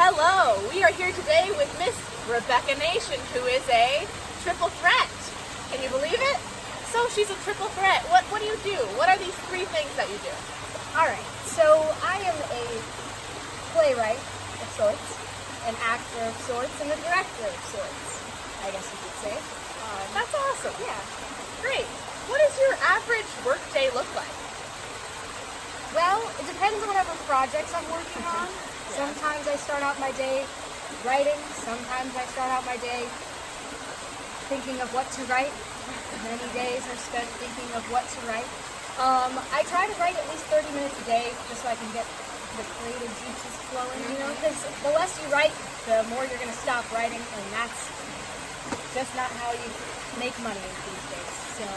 Hello, we are here today with Miss Rebecca Nation, who is a triple threat. Can you believe it? So she's a triple threat. What do you do? What are these three things that you do? Alright, so I am a playwright of sorts, an actor of sorts, and a director of sorts, I guess you could say. That's awesome. Yeah. Great. What does your average workday look like? Well, it depends on whatever projects I'm working on. Sometimes I start out my day writing, sometimes I start out my day thinking of what to write. Many days are spent thinking of what to write. I try to write at least 30 minutes a day just so I can get the creative juices flowing, you know, because the less you write, the more you're going to stop writing, and that's just not how you make money these days. So,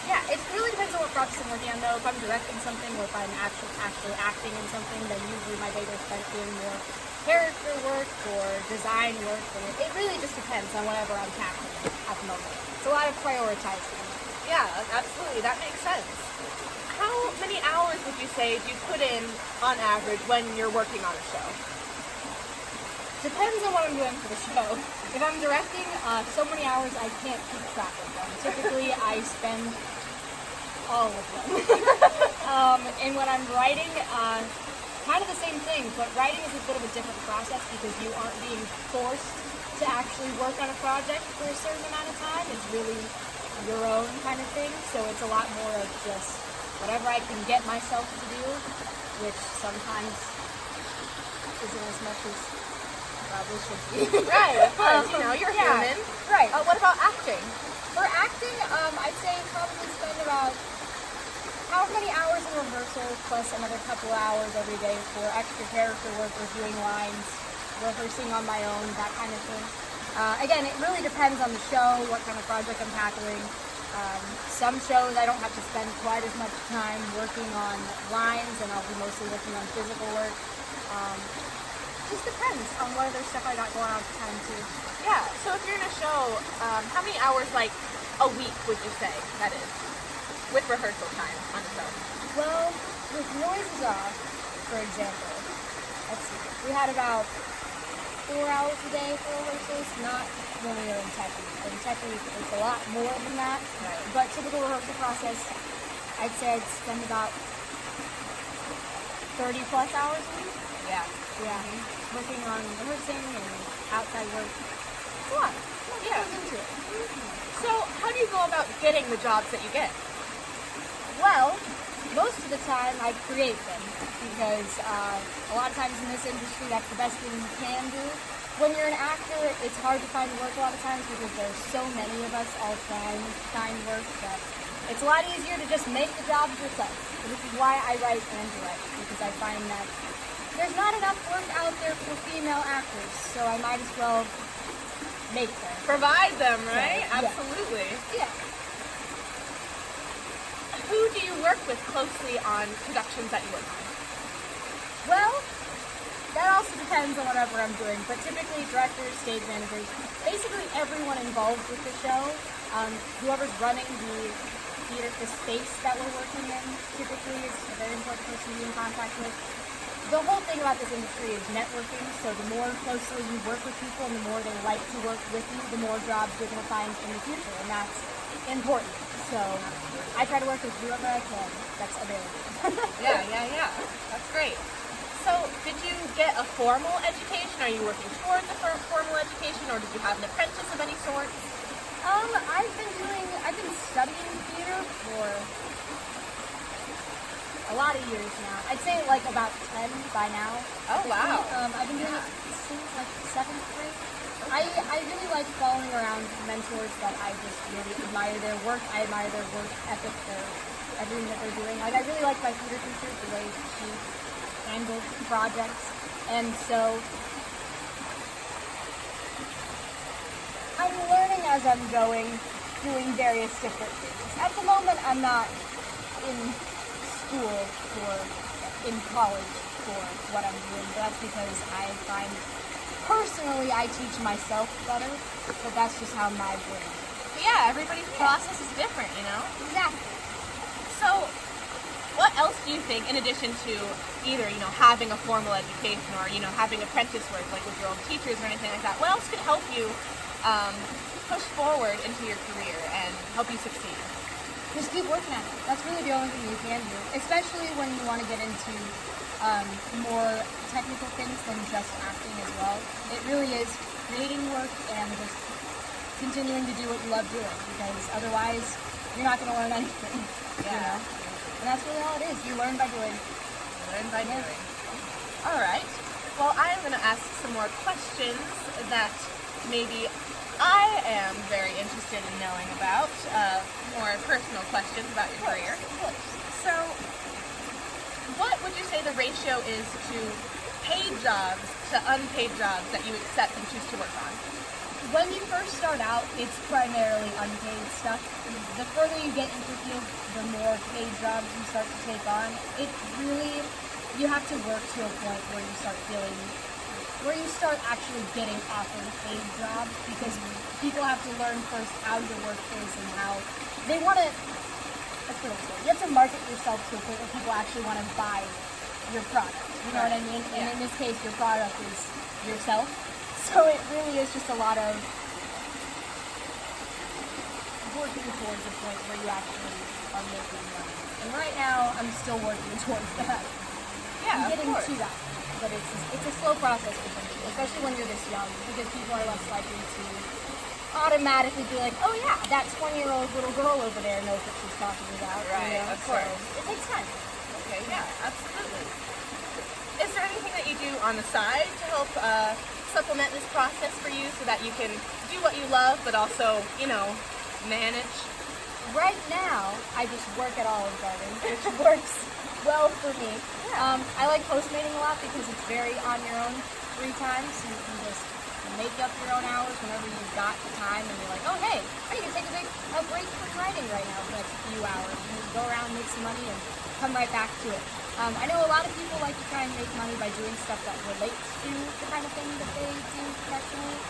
yeah, it really depends on what project I'm working on, though. If I'm directing something or if I'm actually acting in something, then usually my days are spent doing more character work or design work, and it really just depends on whatever I'm tackling at the moment. It's a lot of prioritizing. Yeah, absolutely. That makes sense. How many hours would you say do you put in on average when you're working on a show? Depends on what I'm doing for the show. If I'm directing, so many hours I can't keep track of them. Typically, I spend all of them. And when I'm writing, kind of the same thing, but writing is a bit of a different process because you aren't being forced to actually work on a project for a certain amount of time. It's really your own kind of thing, so it's a lot more of just whatever I can get myself to do, which sometimes isn't as much as probably should be. Right, of course, you're human. Right. What about acting? For acting, I'd say probably spend about however many hours in rehearsal plus another couple hours every day for extra character work, reviewing lines, rehearsing on my own, that kind of thing. Again, it really depends on the show, what kind of project I'm tackling. Some shows I don't have to spend quite as much time working on lines, and I'll be mostly working on physical work. Just depends on what other stuff I got going on at the time too. Yeah, so if you're in a show, how many hours, like, a week would you say that is? With rehearsal time on the show? Well, with noises off, for example, let's see, we had about 4 hours a day for rehearsals, not when we were in tech week. In tech week, it's a lot more than that, right. But typical rehearsal process, I'd say I'd spend about 30 plus hours a week. Yeah. Yeah, working on rehearsing and outside work. It's a lot. Yeah. Goes into it. So how do you go about getting the jobs that you get? Well, most of the time I create them because a lot of times in this industry that's the best thing you can do. When you're an actor, it's hard to find work a lot of times because there's so many of us all trying to find work that it's a lot easier to just make the jobs yourself. This is why I write and direct, because I find that there's not enough work out there for female actors, so I might as well make them. Provide them, right? So, yeah. Absolutely. Yeah. Who do you work with closely on productions that you work on? Well, that also depends on whatever I'm doing, but typically directors, stage managers, basically everyone involved with the show, whoever's running the theater, the space that we're working in, typically is a very important person to be in contact with. The whole thing about this industry is networking, so the more closely you work with people and the more they like to work with you, the more jobs you're going to find in the future, and that's important. So I try to work with whoever I can that's available. Yeah. That's great. So did you get a formal education? Are you working towards a formal education, or did you have an apprentice of any sort? I've been studying theater for a lot of years now. I'd say like about 10 by now. Oh, wow. I've been doing it since like 7th grade. I really like following around mentors that I just really admire their work. I admire their work ethic, everything that they're doing. Like, I really like my theater teacher, the way she handles projects. And so I'm learning as I'm going, doing various different things. At the moment, I'm not in school in college for what I'm doing, but that's because I find personally I teach myself better, but that's just how my brain is. Yeah, everybody's process is different, you know? Exactly. So, what else do you think, in addition to either, having a formal education or, having apprentice work, like with your own teachers or anything like that, what else could help you push forward into your career and help you succeed? Just keep working at it. That's really the only thing you can do, especially when you want to get into more technical things than just acting as well. It really is creating work and just continuing to do what you love doing, because otherwise you're not going to learn anything. Yeah. And that's really all it is. You learn by doing. Learn by doing. All right. Well, I am going to ask some more questions that maybe I am very interested in knowing about, more personal questions about your career. So, what would you say the ratio is to paid jobs to unpaid jobs that you accept and choose to work on? When you first start out, it's primarily unpaid stuff. The further you get into the field, the more paid jobs you start to take on. It really, you have to work to a point where you start actually getting offered paid jobs, because people have to learn first how your work is and how they want to, let's put it this way, you have to market yourself to a point where people actually want to buy your product. You know what I mean? And in this case, your product is yourself. So it really is just a lot of working towards a point where you actually are making money. And right now, I'm still working towards that. Yeah, I'm getting of course. to that. But it's a slow process for some people, especially when you're this young, because people are less likely to automatically be like, oh yeah, that 20-year-old little girl over there knows what she's talking about. Right, of course. So it takes time. Okay, yeah, absolutely. Is there anything that you do on the side to help supplement this process for you so that you can do what you love, but also, manage? Right now, I just work at Olive Garden, which works well for me. Yeah. I like Postmating a lot because it's very on your own free time, so you can just make up your own hours whenever you've got the time, and you're like, oh hey, I need to take a break from writing right now for like a few hours, and you go around, make some money, and come right back to it. I know a lot of people like to try and make money by doing stuff that relates to the kind of thing that they do professionally.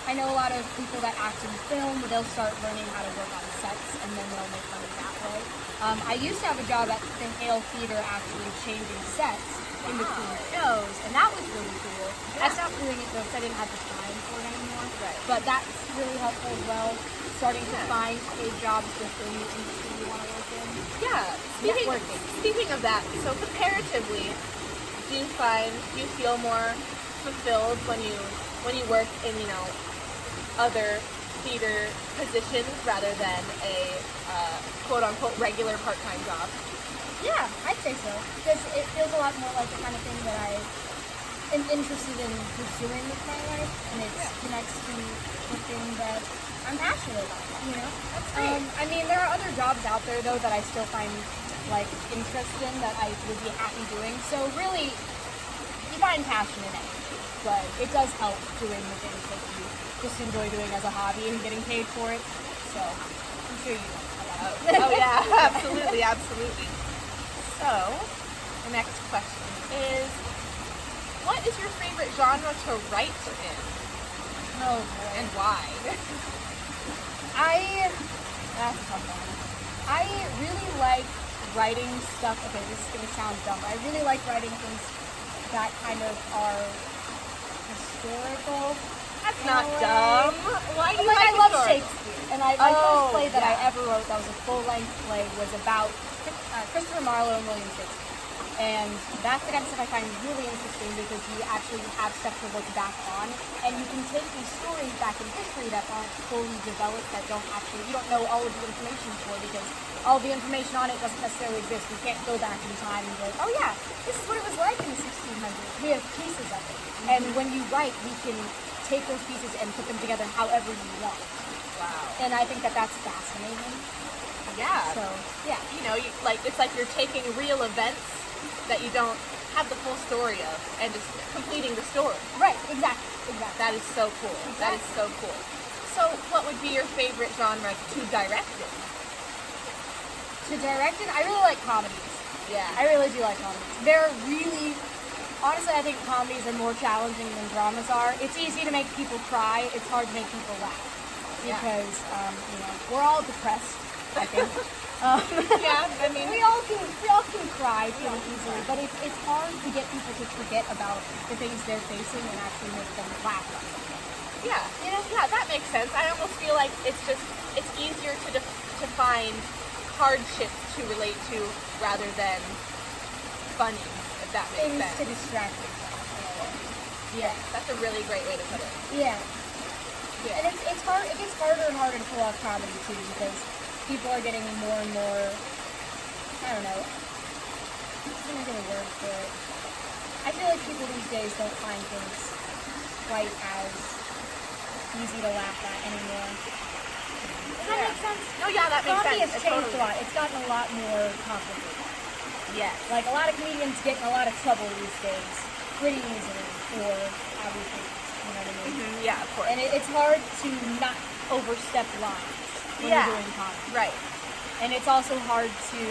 I know a lot of people that act in film, they'll start learning how to work on sets, and then they'll make money that way. I used to have a job at the Hale Theater actually changing sets in between shows, and that was really cool. I stopped doing it though because I didn't have the time for it anymore. Right. But that's really helpful as well, starting to find paid jobs within the industry you want to work in. Yeah. Speaking of that, so comparatively, do you feel more fulfilled when you work in, other theater positions rather than a quote-unquote regular part-time job? Yeah, I'd say so. Because it feels a lot more like the kind of thing that I am interested in pursuing with my life, and it connects to the thing that I'm passionate about, That's great. I mean, there are other jobs out there, though, that I still find, interest in, that I would be happy doing. So really, you find passion in it. But it does help doing the things that you just enjoy doing as a hobby and getting paid for it. So, I'm sure you know. Oh yeah, absolutely, absolutely. So, the next question is, what is your favorite genre to write in? Oh, boy. And why? That's a tough one. I really like writing stuff. Okay, this is going to sound dumb. I really like writing things that kind of are historical. That's not dumb. Why do you I like love historical? Shakespeare, and my first play that I ever wrote, that was a full-length play, was about Christopher Marlowe and William Shakespeare. And that's the kind of stuff I find really interesting, because you actually have stuff to look back on, and you can take these stories back in history that aren't fully developed, that you don't know all of the information for, because all the information on it doesn't necessarily exist. You can't go back in time and go, oh yeah, this is what it was like in the 1600s. We have pieces of it. And when you write, you can take those pieces and put them together however you want. Wow. And I think that that's fascinating. Yeah. So, yeah. It's like you're taking real events that you don't have the full story of and just completing the story. Right, exactly. That is so cool. Exactly. That is so cool. So what would be your favorite genre to direct in? To direct it, I really like comedies. Yeah. I really do like comedies. They're really, honestly, I think comedies are more challenging than dramas are. It's easy to make people cry. It's hard to make people laugh. Because, we're all depressed, I think. Yeah, I mean, we all can cry really easily, but it's hard to get people to forget about the things they're facing and actually make them laugh about something. yeah, yeah, that makes sense. I almost feel like it's easier to find hardships to relate to rather than funny, if that makes Things sense. to distract yourself. Yeah, that's a really great way to put it. Yeah. Yeah. And it's hard. It gets harder and harder to pull off comedy too because people are getting more and more. I don't know. I'm gonna get a word for it. I feel like people these days don't find things quite as easy to laugh at anymore. Does that make sense? Oh yeah, that makes Comedy sense. has changed a lot. It's gotten a lot more complicated. Yes. Like a lot of comedians get in a lot of trouble these days, pretty easily for obvious reasons. You know what I mean? Mm-hmm. Yeah, of course. And it's hard to not overstep lines when Yeah. you're doing comedy. Right. And it's also hard to,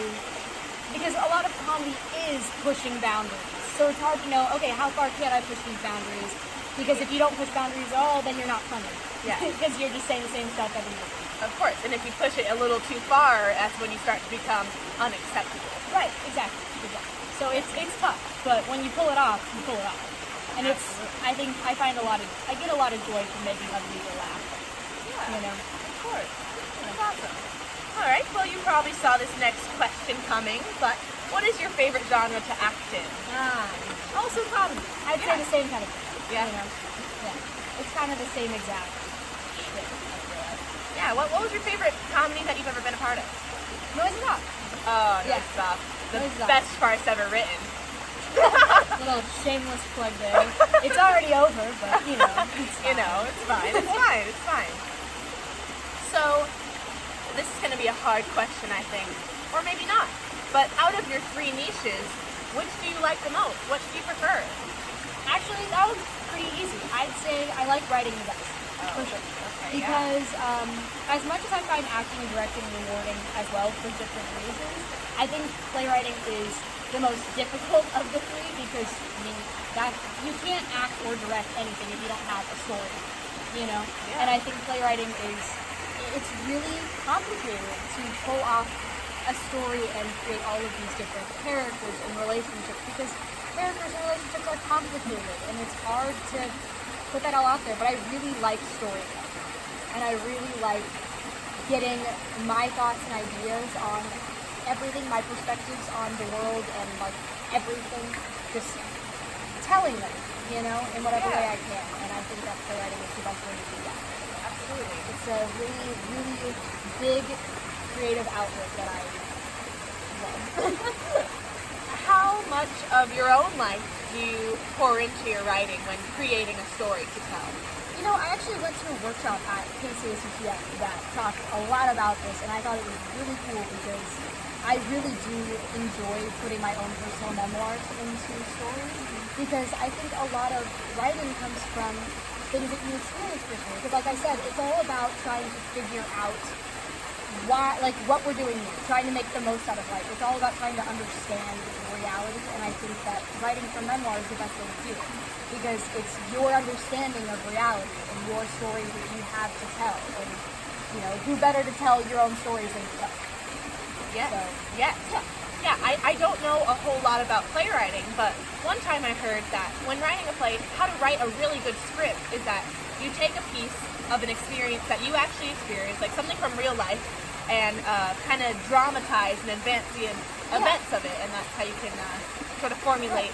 because a lot of comedy is pushing boundaries. So it's hard to know, okay, how far can I push these boundaries? Because if you don't push boundaries at all, then you're not funny. Yeah. Because you're just saying the same stuff every day. Of course. And if you push it a little too far, that's when you start to become unacceptable. Right, exactly. So it's tough, but when you pull it off, you pull it off. And it's, I get a lot of joy from making other people laugh. Yeah. You know? Of course. That's awesome. All right. Well, you probably saw this next question coming, but what is your favorite genre to act in? Also comedy. I'd say Yeah. the same kind of thing. Yeah. You know? Yeah. It's kind of the same exact shit, I feel like. Yeah. What was your favorite comedy that you've ever been a part of? Noise is up. Oh, no, Yeah. stop. The Noise is Up. best farce ever written. Little shameless plug there. It's already over, but you know, it's fine. You know, it's fine. It's fine. It's fine. So, this is going to be a hard question, I think. Or maybe not. But out of your three niches, which do you like the most? What do you prefer? Actually, that was pretty easy. I'd say I like writing the best. For sure. Okay, yeah. Because as much as I find acting and directing rewarding as well for different reasons, I think playwriting is the most difficult of the three because that you can't act or direct anything if you don't have a story, you know. Yeah. And I think playwriting it's really complicated to pull off a story and create all of these different characters and relationships because characters and relationships are complicated and it's hard to put that all out there. But I really like storytelling. And I really like getting my thoughts and ideas on everything, my perspectives on the world and like everything, just telling them, you know, in whatever way I can. And I think that playwriting is the best way to do that. Absolutely. It's a really, really big creative outlet that I love. How much of your own life do you pour into your writing when creating a story to tell? You know, I actually went to a workshop at KCSUTF that talked a lot about this, and I thought it was really cool because I really do enjoy putting my own personal memoirs into stories because I think a lot of writing comes from things that you experience personally. Because like I said, it's all about trying to figure out why, like what we're doing here, trying to make the most out of life. It's all about trying to understand reality, and I think that writing for memoir is the best way to do it because it's your understanding of reality and your story that you have to tell, and you know, who better to tell your own stories than yourself? Yes. So, Yes. Yeah, I don't know a whole lot about playwriting, but one time I heard that when writing a play, how to write a really good script is that you take a piece of an experience that you actually experienced, like something from real life, and kind of dramatize and advance the events of it, and that's how you can sort of formulate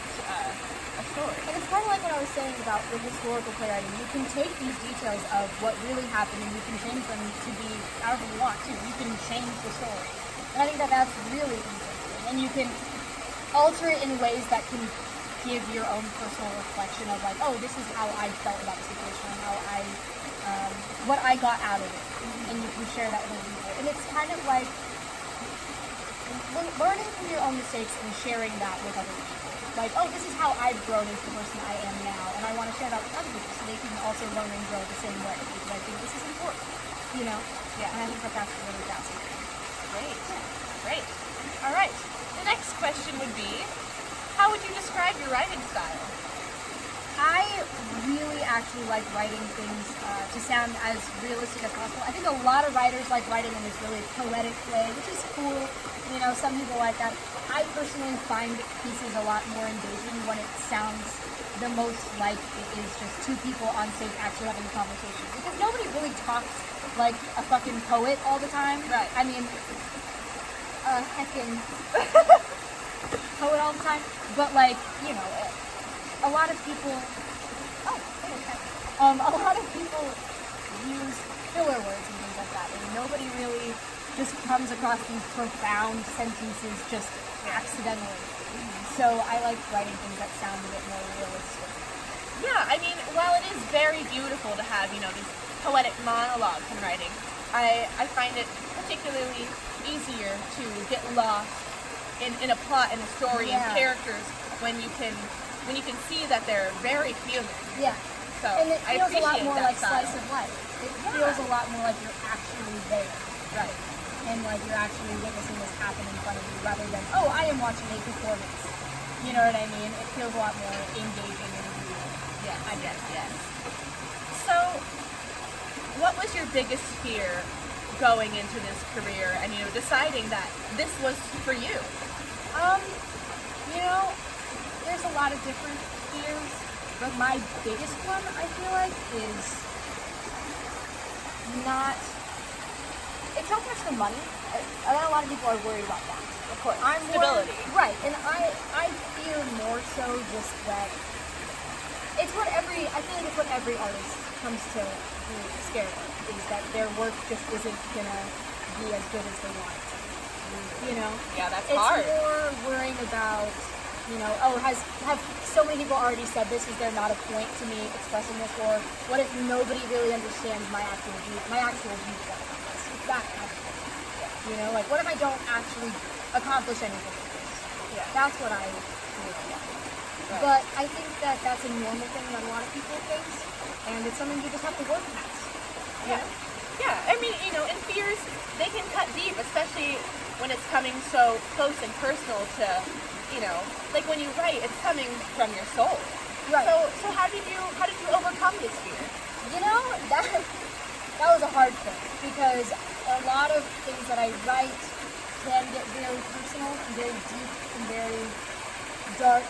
a story. And it's kind of like what I was saying about the historical playwriting. You can take these details of what really happened and you can change them to be however you want to. You can change the story. And I think that that's really interesting. And you can alter it in ways that can give your own personal reflection of like, oh, this is how I felt about the situation, and how what I got out of it. And you can share that with other people. And it's kind of like learning from your own mistakes and sharing that with other people. Like, oh, this is how I've grown into the person I am now, and I want to share that with other people so they can also learn and grow the same way, because I think this is important, you know? Yeah. And I think that that's really fascinating. Great. Great. All right. The next question would be, how would you describe your writing style? I really actually like writing things to sound as realistic as possible. I think a lot of writers like writing in this really poetic way, which is cool. You know, some people like that. I personally find pieces a lot more engaging when it sounds the most like it is just two people on stage actually having a conversation. Because nobody really talks like a fucking poet all the time. Right. I mean, heckin' poet all the time. But like, you know, a lot of people, a lot of people use filler words and things like that, and nobody really just comes across these profound sentences just accidentally. So I like writing things that sound a bit more realistic. Yeah, I mean, while it is very beautiful to have, you know, these poetic monologues in writing, I find it particularly easier to get lost in a plot and a story and characters when you can see that they're very human. Yeah. So And it I feels a lot appreciate more that like style. slice of life. It feels a lot more like you're actually there. Right. And like you're actually witnessing this happen in front of you rather than, oh, I am watching a performance. You know what I mean? It feels a lot more engaging and real. Yeah, I guess, yes. So, what was your biggest fear going into this career and, you know, deciding that this was for you? You know, there's a lot of different fears, but my biggest one, I feel like, is not, it's not much the money. I know a lot of people are worried about that. Of course, I'm stability. Right, and I fear more so just that it's what I feel like it's what every artist comes to be scared of, is that their work just isn't gonna be as good as they want it to be. You know? Yeah, that's It's hard. more worrying about, you know, have so many people already said this? Is there not a point to me expressing this? Or what if nobody really understands my actual viewpoint on this? It's that kind of thing. You know, like what if I don't actually accomplish anything with this? Yeah. That's what I feel like. Right. But I think that that's a normal thing that a lot of people face, and it's something you just have to work past. You Yeah. know? Yeah, I mean, you know, and fears, they can cut deep, especially when it's coming so close and personal to, you know, like when you write, it's coming from your soul. Right. So how did you overcome this fear? You know, that was a hard thing, because a lot of things that I write can get very personal and very deep and very dark.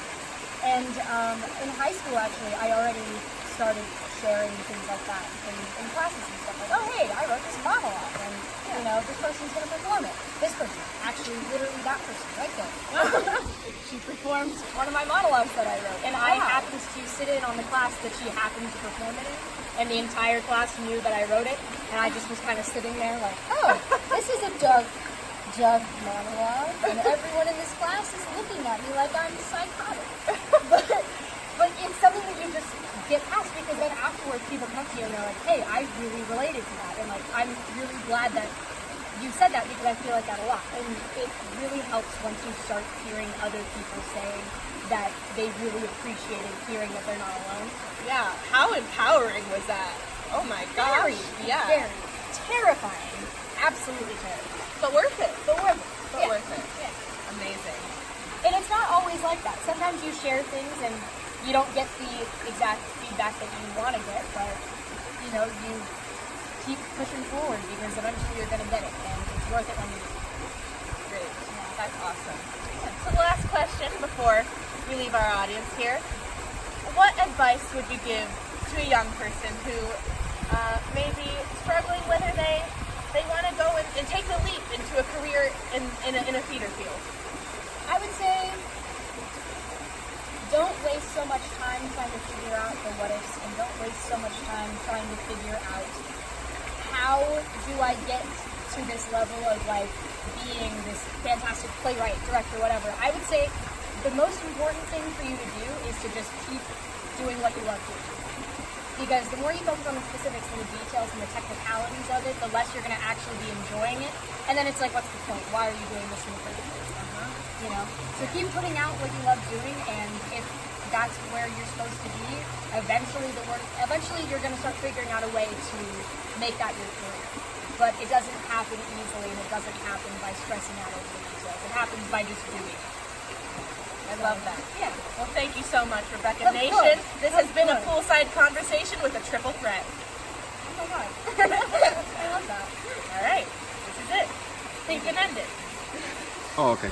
And in high school, actually, I already started sharing things like that in classes and stuff. Like, oh, hey, I wrote this monologue, and, you know, this person's going to perform it. This person, actually, literally that person, right there. She performed one of my monologues that I wrote. And I happened to sit in on the class that she happened to perform it in, and the entire class knew that I wrote it, and I just was kind of sitting there like, oh, this is a dark monologue, and everyone in this class is looking at me like I'm psychotic. But it's something that you just get past, because then afterwards people come to you and they're like, hey, I really related to that, and like I'm really glad that you said that, because I feel like that a lot. And it really helps once you start hearing other people saying that they really appreciated hearing that they're not alone. Yeah, how empowering was that? Oh my gosh. Very terrifying. Absolutely terrifying. But worth it. But worth it. But worth it. Yeah. Amazing. And it's not always like that. Sometimes you share things and you don't get the exact feedback that you want to get, but, you know, you keep pushing forward, because eventually you're going to get it, and it's worth it when you do. Great. Yeah, that's awesome. So the last question before we leave our audience here, what advice would you give to a young person who may be struggling, whether they want to go and take the leap into a career in a theater field? I would say, don't waste so much time trying to figure out the what ifs, and don't waste so much time trying to figure out how do I get to this level of like being this fantastic playwright, director, whatever. I would say the most important thing for you to do is to just keep doing what you love doing. Because the more you focus on the specifics and the details and the technicalities of it, the less you're going to actually be enjoying it. And then it's like, what's the point? Why are you doing this in the first place? You know? So keep putting out what you love doing, and if that's where you're supposed to be, eventually you're going to start figuring out a way to make that your career. But it doesn't happen easily, and it doesn't happen by stressing out over the details. It happens by just doing it. I love that. Yeah. Well, thank you so much, Rebecca Of Nation. course. This has Of been a course. poolside conversation with a triple threat. Oh my god. I love that. All right, this is it. You can end it. Oh, okay.